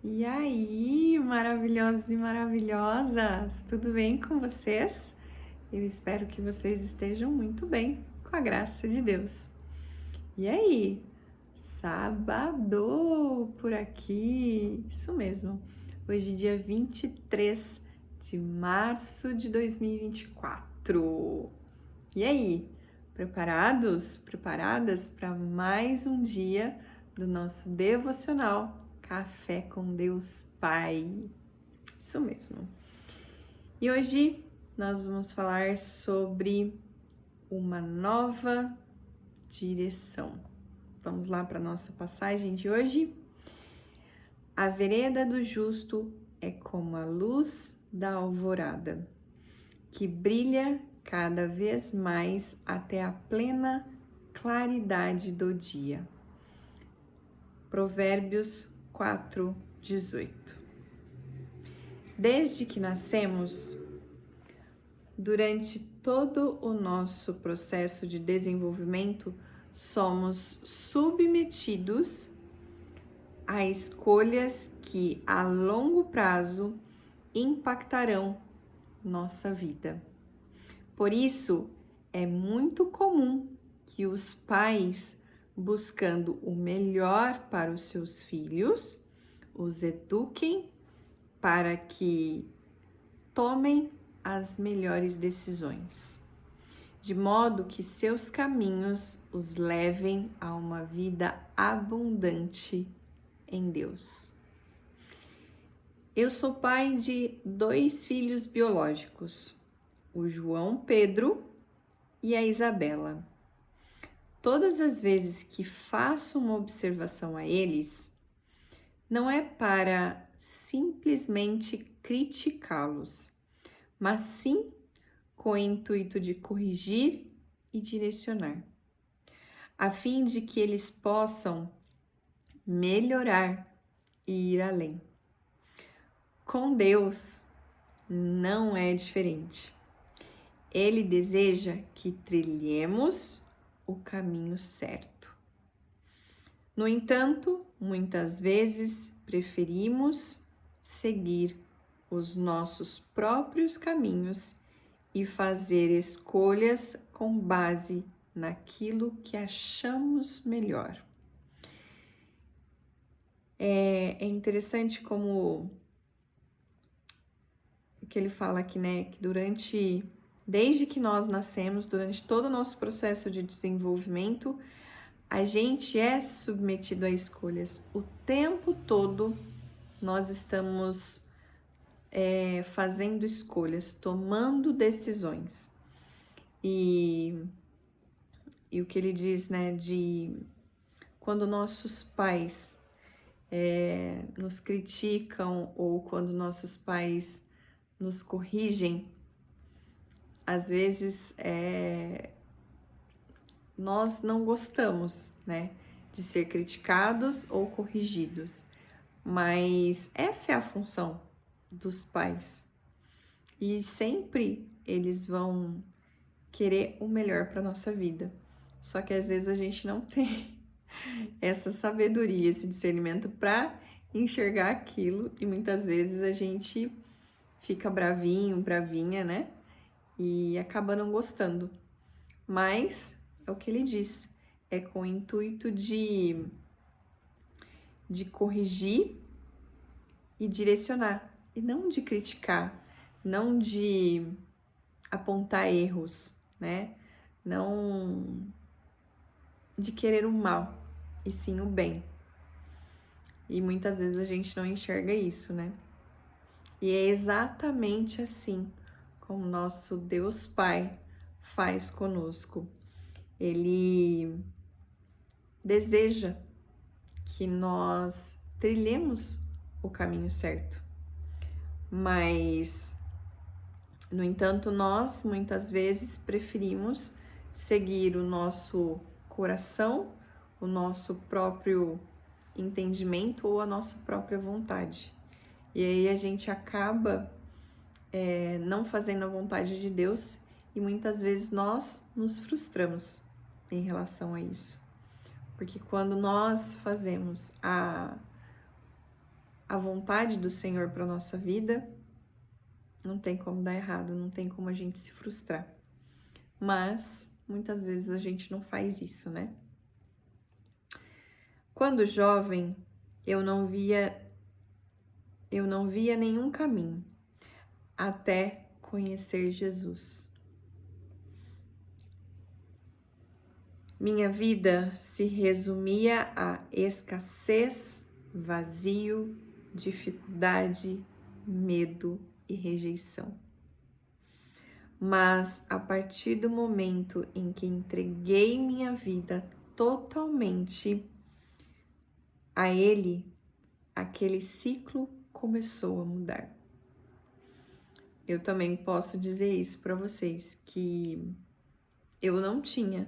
E aí, maravilhosos e maravilhosas, tudo bem com vocês? Eu espero que vocês estejam muito bem, com a graça de Deus. E aí, sábado por aqui, isso mesmo, hoje dia 23 de março de 2024. E aí, preparados, preparadas para mais um dia do nosso devocional Café com Deus Pai? Isso mesmo. E hoje nós vamos falar sobre uma nova direção. Vamos lá para a nossa passagem de hoje? A vereda do justo é como a luz da alvorada, que brilha cada vez mais até a plena claridade do dia. Provérbios 4:18. Desde que nascemos, durante todo o nosso processo de desenvolvimento, somos submetidos a escolhas que a longo prazo impactarão nossa vida. Por isso, é muito comum que os pais, buscando o melhor para os seus filhos, os eduquem para que tomem as melhores decisões, de modo que seus caminhos os levem a uma vida abundante em Deus. Eu sou pai de 2 filhos biológicos, o João Pedro e a Isabela. Todas as vezes que faço uma observação a eles, não é para simplesmente criticá-los, mas sim com o intuito de corrigir e direcionar, a fim de que eles possam melhorar e ir além. Com Deus não é diferente. Ele deseja que trilhemos o caminho certo. No entanto, muitas vezes preferimos seguir os nossos próprios caminhos e fazer escolhas com base naquilo que achamos melhor. É interessante como que ele fala aqui, né, que desde que nós nascemos, durante todo o nosso processo de desenvolvimento, a gente é submetido a escolhas. O tempo todo nós estamos fazendo escolhas, tomando decisões. E o que ele diz, né, de quando nossos pais nos criticam ou quando nossos pais nos corrigem, às vezes nós não gostamos, né, de ser criticados ou corrigidos, mas essa é a função dos pais e sempre eles vão querer o melhor para nossa vida. Só que às vezes a gente não tem essa sabedoria, esse discernimento para enxergar aquilo e muitas vezes a gente fica bravinho, bravinha, né? E acaba não gostando. Mas é o que ele diz, é com o intuito de corrigir e direcionar, e não de criticar, não de apontar erros, né? Não de querer o mal, e sim o bem. E muitas vezes a gente não enxerga isso, né? E é exatamente assim como nosso Deus Pai faz conosco. Ele deseja que nós trilhemos o caminho certo. Mas, no entanto, nós muitas vezes preferimos seguir o nosso coração, o nosso próprio entendimento ou a nossa própria vontade. E aí a gente acaba não fazendo a vontade de Deus e muitas vezes nós nos frustramos em relação a isso. Porque quando nós fazemos a a vontade do Senhor para nossa vida, não tem como dar errado, não tem como a gente se frustrar. Mas muitas vezes a gente não faz isso, né? Quando jovem, eu não via nenhum caminho até conhecer Jesus. Minha vida se resumia a escassez, vazio, dificuldade, medo e rejeição. Mas a partir do momento em que entreguei minha vida totalmente a Ele, aquele ciclo começou a mudar. Eu também posso dizer isso para vocês, que eu não tinha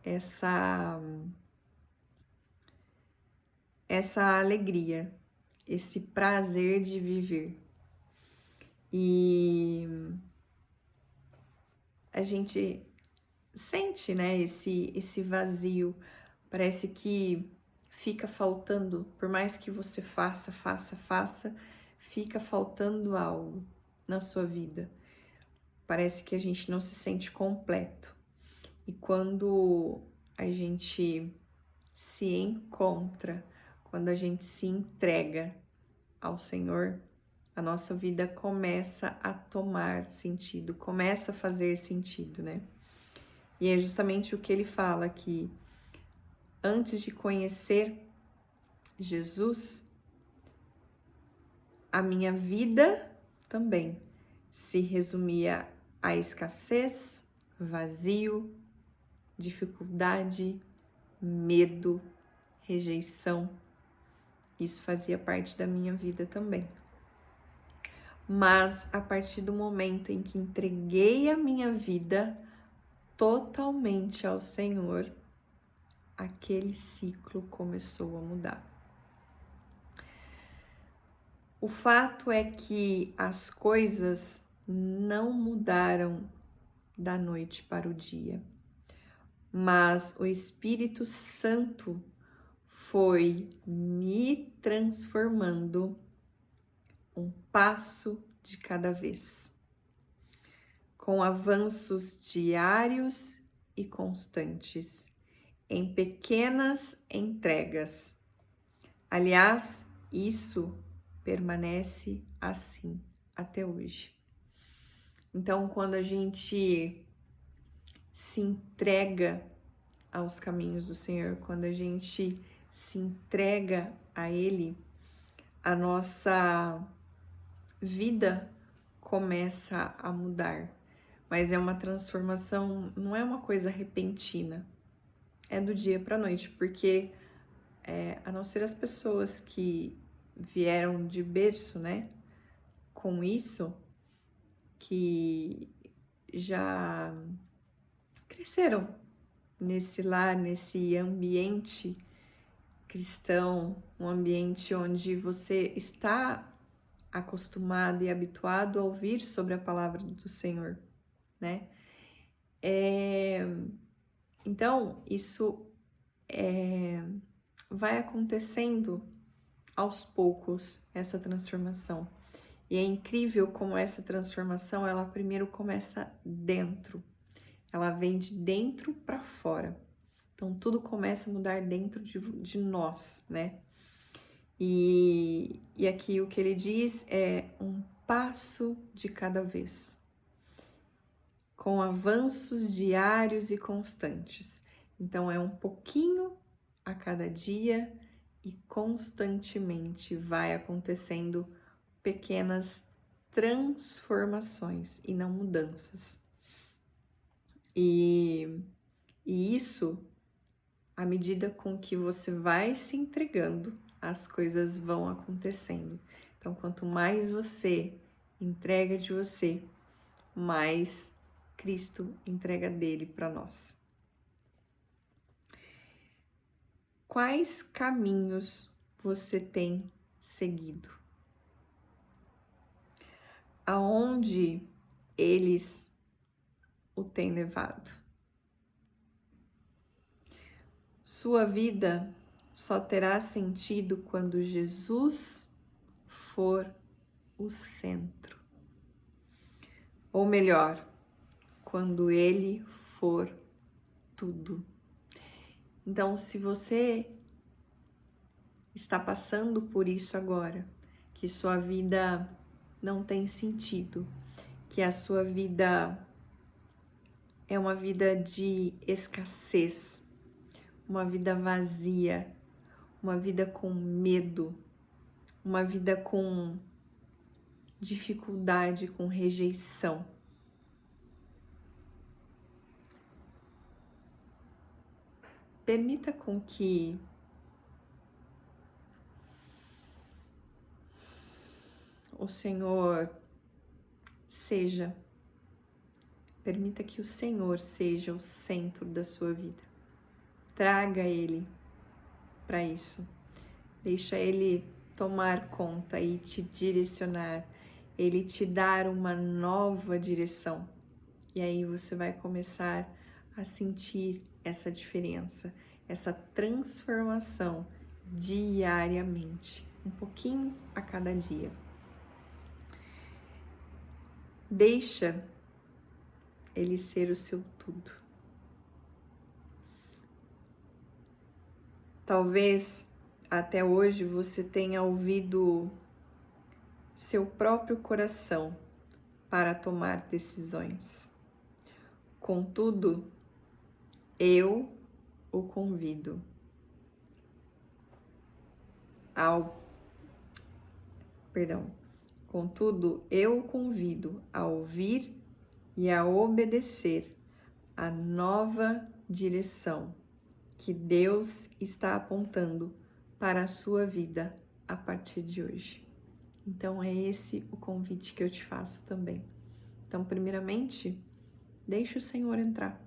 essa alegria, esse prazer de viver. E a gente sente, né, esse vazio, parece que fica faltando, por mais que você faça, fica faltando algo na sua vida. Parece que a gente não se sente completo. E quando a gente se encontra, quando a gente se entrega ao Senhor, a nossa vida começa a tomar sentido, começa a fazer sentido, né? E é justamente o que ele fala aqui. Antes de conhecer Jesus, a minha vida também se resumia a escassez, vazio, dificuldade, medo, rejeição. Isso fazia parte da minha vida também. Mas a partir do momento em que entreguei a minha vida totalmente ao Senhor, aquele ciclo começou a mudar. O fato é que as coisas não mudaram da noite para o dia, mas o Espírito Santo foi me transformando um passo de cada vez, com avanços diários e constantes, em pequenas entregas. Aliás, isso permanece assim até hoje. Então, quando a gente se entrega aos caminhos do Senhor, quando a gente se entrega a Ele, a nossa vida começa a mudar. Mas é uma transformação, não é uma coisa repentina, é do dia para a noite, porque a não ser as pessoas que vieram de berço, né, com isso, que já cresceram nesse lar, nesse ambiente cristão, um ambiente onde você está acostumado e habituado a ouvir sobre a palavra do Senhor, né? Então, isso vai acontecendo aos poucos, essa transformação. E é incrível como essa transformação, ela primeiro começa dentro. Ela vem de dentro para fora. Então, tudo começa a mudar dentro de nós, né? E aqui o que ele diz é um passo de cada vez, com avanços diários e constantes. Então, é um pouquinho a cada dia e constantemente vai acontecendo pequenas transformações e não mudanças. E isso, à medida com que você vai se entregando, as coisas vão acontecendo. Então, quanto mais você entrega de você, mais Cristo entrega dele para nós. Quais caminhos você tem seguido? Aonde eles o têm levado? Sua vida só terá sentido quando Jesus for o centro. Ou melhor, quando Ele for tudo. Então, se você está passando por isso agora, que sua vida não tem sentido, que a sua vida é uma vida de escassez, uma vida vazia, uma vida com medo, uma vida com dificuldade, com rejeição. Permita com que o Senhor permita que o Senhor seja o centro da sua vida. Traga Ele para isso. Deixa Ele tomar conta e te direcionar, Ele te dar uma nova direção. E aí você vai começar a sentir essa diferença, essa transformação diariamente, um pouquinho a cada dia. Deixa Ele ser o seu tudo. Talvez até hoje você tenha ouvido seu próprio coração para tomar decisões. Contudo, eu o convido Contudo, eu o convido a ouvir e a obedecer a nova direção que Deus está apontando para a sua vida a partir de hoje. Então é esse o convite que eu te faço também. Então, primeiramente, deixa o Senhor entrar.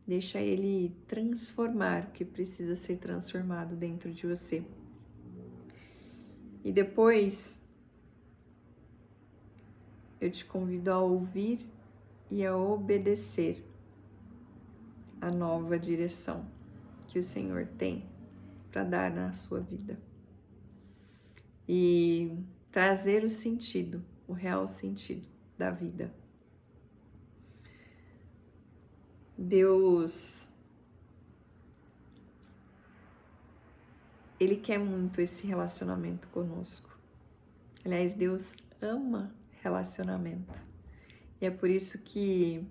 Deixa Ele transformar o que precisa ser transformado dentro de você. E depois, eu te convido a ouvir e a obedecer a nova direção que o Senhor tem para dar na sua vida. E trazer o sentido, o real sentido da vida. Deus, Ele quer muito esse relacionamento conosco. Aliás, Deus ama relacionamento. E é por isso que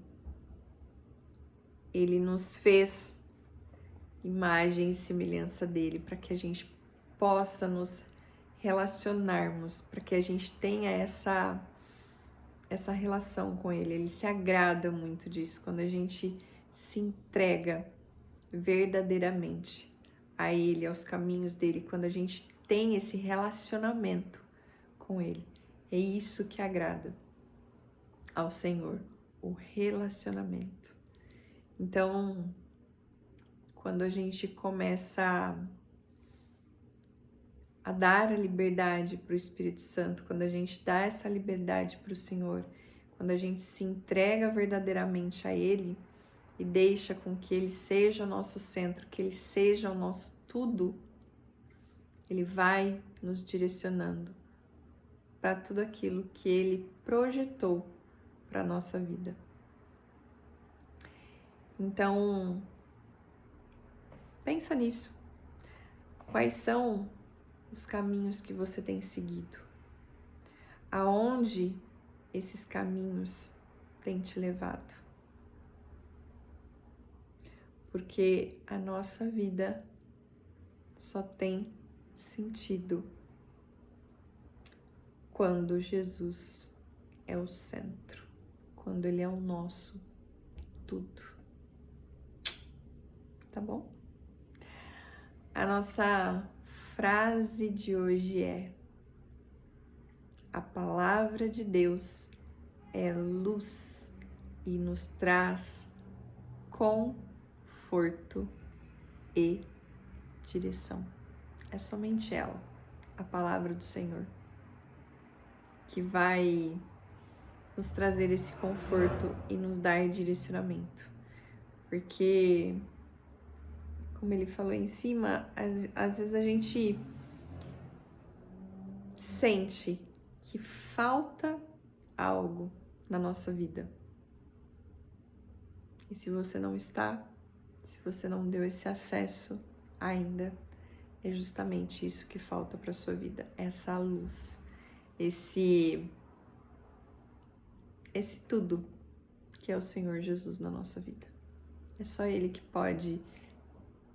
Ele nos fez imagem e semelhança dele, para que a gente possa nos relacionarmos, para que a gente tenha essa relação com Ele. Ele se agrada muito disso, quando a gente se entrega verdadeiramente a Ele, aos caminhos dele, quando a gente tem esse relacionamento com Ele. É isso que agrada ao Senhor, o relacionamento. Então, quando a gente começa a dar a liberdade para o Espírito Santo, quando a gente dá essa liberdade para o Senhor, quando a gente se entrega verdadeiramente a Ele e deixa com que Ele seja o nosso centro, que Ele seja o nosso tudo, Ele vai nos direcionando para tudo aquilo que Ele projetou para a nossa vida. Então, pensa nisso. Quais são os caminhos que você tem seguido? Aonde esses caminhos têm te levado? Porque a nossa vida só tem sentido quando Jesus é o centro, quando Ele é o nosso tudo. Tá bom? A nossa frase de hoje é: a palavra de Deus é luz e nos traz conforto e direção. É somente ela, a palavra do Senhor, que vai nos trazer esse conforto e nos dar direcionamento. Porque, como ele falou em cima, às vezes a gente sente que falta algo na nossa vida. E se você não está, se você não deu esse acesso ainda, é justamente isso que falta para sua vida, essa luz, esse tudo que é o Senhor Jesus na nossa vida. É só Ele que pode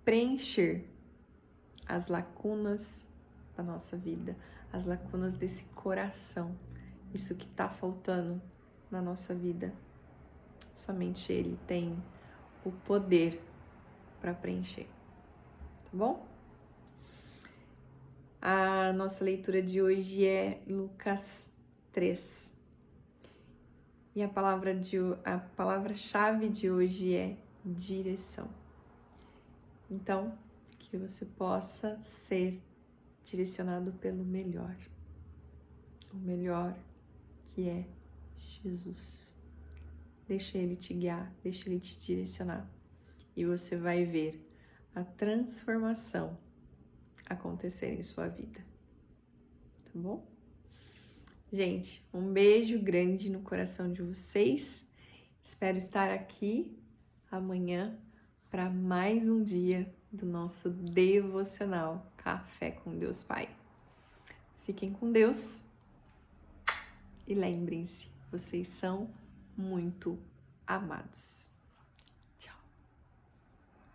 preencher as lacunas da nossa vida, as lacunas desse coração, isso que está faltando na nossa vida. Somente Ele tem o poder para preencher, tá bom? A nossa leitura de hoje é Lucas 3. E a palavra-chave de hoje é direção. Então, que você possa ser direcionado pelo melhor. O melhor que é Jesus. Deixa Ele te guiar, deixa Ele te direcionar. E você vai ver a transformação acontecer em sua vida. Tá bom? Gente, um beijo grande no coração de vocês. Espero estar aqui amanhã para mais um dia do nosso devocional Café com Deus Pai. Fiquem com Deus e lembrem-se, vocês são muito amados.